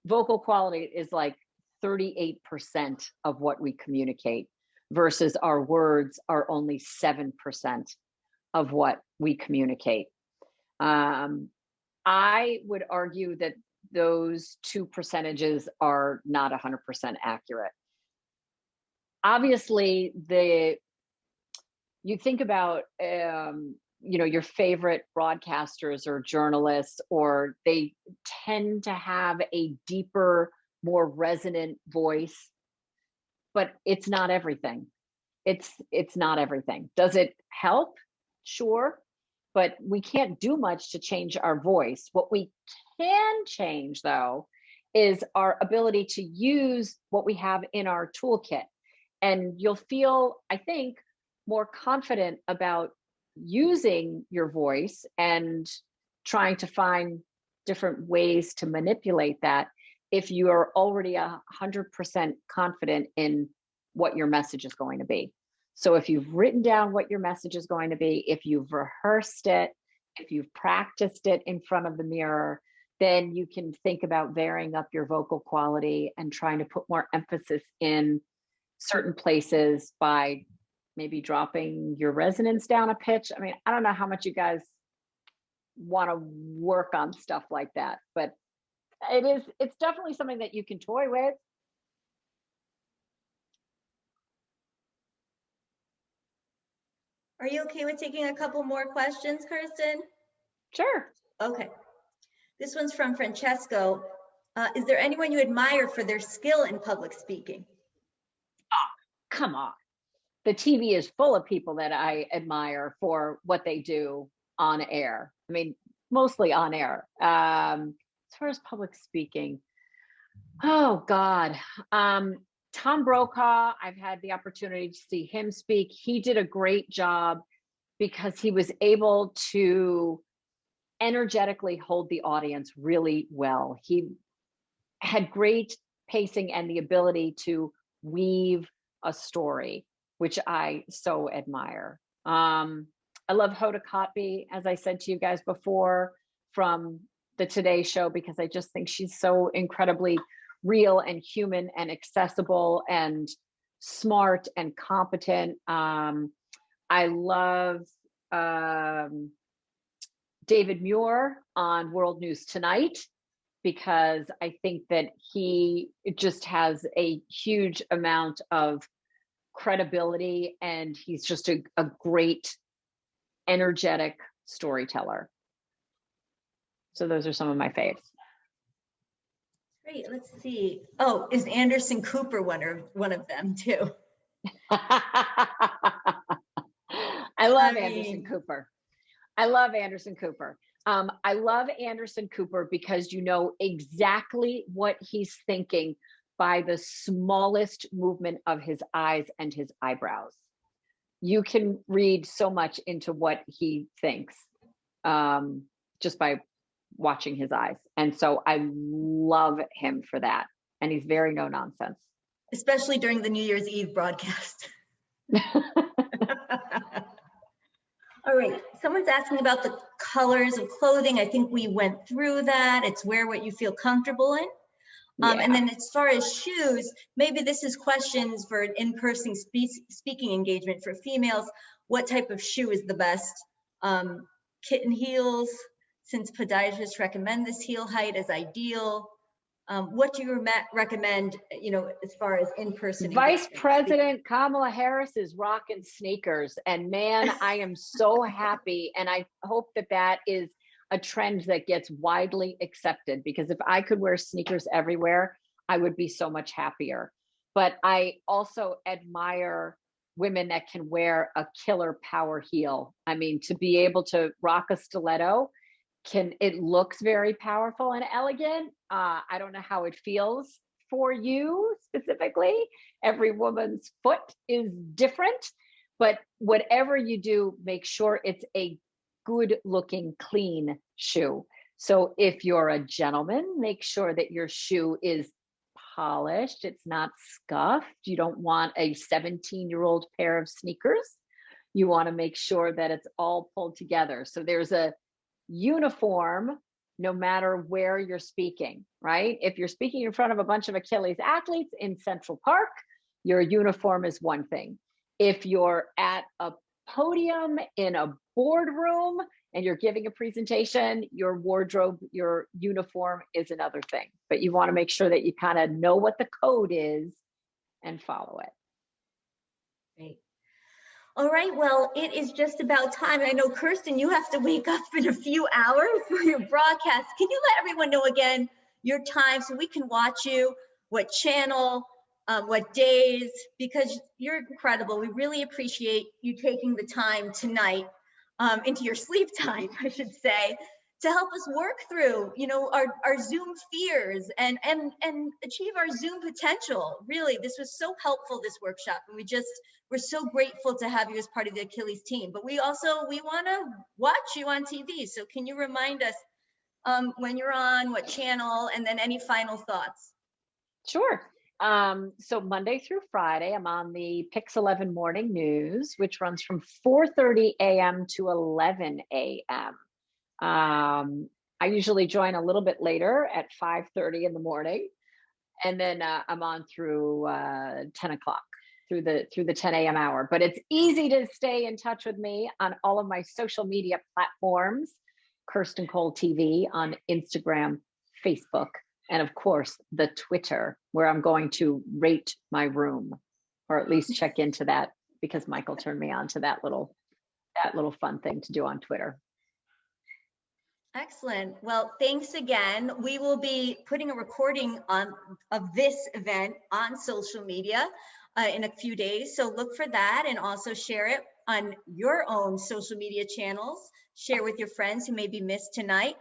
vocal quality is like 38% of what we communicate versus our words are only 7% of what we communicate. I would argue that those two percentages are not 100% accurate. Obviously, you think about your favorite broadcasters or journalists, or they tend to have a deeper, more resonant voice, but it's not everything. It's not everything. Does it help? Sure, but we can't do much to change our voice. What we can change, though, is our ability to use what we have in our toolkit. And you'll feel, I think, more confident about using your voice and trying to find different ways to manipulate that if you are already 100% confident in what your message is going to be. So if you've written down what your message is going to be, if you've rehearsed it, if you've practiced it in front of the mirror, then you can think about varying up your vocal quality and trying to put more emphasis in certain places by maybe dropping your resonance down a pitch. I mean, I don't know how much you guys want to work on stuff like that, but it's definitely something that you can toy with. Are you okay with taking a couple more questions, Kirstin? Sure. Okay. This one's from Francesco. Is there anyone you admire for their skill in public speaking? Oh, come on. The TV is full of people that I admire for what they do on air. I mean, mostly on air. As far as public speaking, oh God. Tom Brokaw, I've had the opportunity to see him speak. He did a great job because he was able to energetically hold the audience really well. He had great pacing and the ability to weave a story, which I so admire. I love Hoda Kotb, as I said to you guys before, from the Today Show, because I just think she's so incredibly real and human and accessible and smart and competent. I love David Muir on World News Tonight, because I think that he just has a huge amount of credibility and he's just a great, energetic storyteller. So those are some of my faves. Great, let's see. Oh, is Anderson Cooper one of them too? I love Anderson Cooper. I love Anderson Cooper. I love Anderson Cooper because you know exactly what he's thinking by the smallest movement of his eyes and his eyebrows. you can read so much into what he thinks just by watching his eyes. And so I love him for that. And he's very no nonsense. Especially during the New Year's Eve broadcast. All right, someone's asking about the colors of clothing. I think we went through that. It's wear what you feel comfortable in. And then as far as shoes, maybe this is questions for an in-person speaking engagement for females. What type of shoe is the best? Kitten heels, since podiatrists recommend this heel height as ideal. What do you recommend, as far as in-person? Vice President Kamala Harris is rocking sneakers, and man, I am so happy. And I hope that is a trend that gets widely accepted, because if I could wear sneakers everywhere, I would be so much happier. But I also admire women that can wear a killer power heel. I mean, to be able to rock a stiletto, it looks very powerful and elegant. I don't know how it feels for you specifically. Every woman's foot is different, but whatever you do, make sure it's a good looking, clean shoe. So if you're a gentleman, make sure that your shoe is polished. It's not scuffed. You don't want a 17-year-old pair of sneakers. You want to make sure that it's all pulled together. So there's a uniform no matter where you're speaking, right? If you're speaking in front of a bunch of Achilles athletes in Central Park, your uniform is one thing. If you're at a podium in a boardroom and you're giving a presentation, your wardrobe, your uniform is another thing. But you want to make sure that you kind of know what the code is and follow it. Great. All right, well, it is just about time. I know, Kirstin, you have to wake up in a few hours for your broadcast. Can you let everyone know again your time so we can watch you, what channel, what days, because you're incredible. We really appreciate you taking the time tonight, into your sleep time, I should say, to help us work through, our Zoom fears and achieve our Zoom potential. Really, this was so helpful, this workshop, and we're so grateful to have you as part of the Achilles team. But we want to watch you on TV. So can you remind us when you're on, what channel, and then any final thoughts? Sure. So Monday through Friday, I'm on the Pix 11 Morning News, which runs from 4:30 a.m. to 11 a.m. I usually join a little bit later at 5:30 in the morning, and then I'm on through 10 o'clock, through the 10 a.m. hour. But it's easy to stay in touch with me on all of my social media platforms, Kirstin Cole TV on Instagram, Facebook, and of course the Twitter, where I'm going to rate my room, or at least check into that, because Michael turned me on to that little fun thing to do on Twitter. Excellent. Well, thanks again. We will be putting a recording of this event on social media in a few days. So look for that, and also share it on your own social media channels. Share with your friends who maybe missed tonight.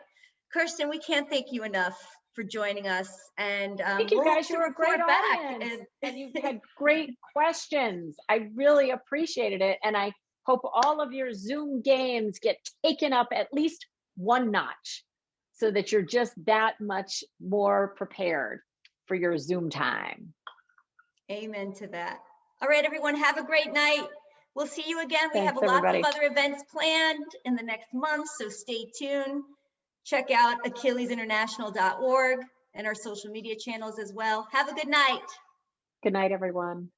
Kirstin, we can't thank you enough for joining us. And thank you guys. You're a great audience, and you've had great questions. I really appreciated it. And I hope all of your Zoom games get taken up at least one notch, so that you're just that much more prepared for your Zoom time. Amen to that. All right, everyone, have a great night. We'll see you again. We have lots of other events planned in the next month, so stay tuned. Check out AchillesInternational.org and our social media channels as well. Have a good night. Good night, everyone.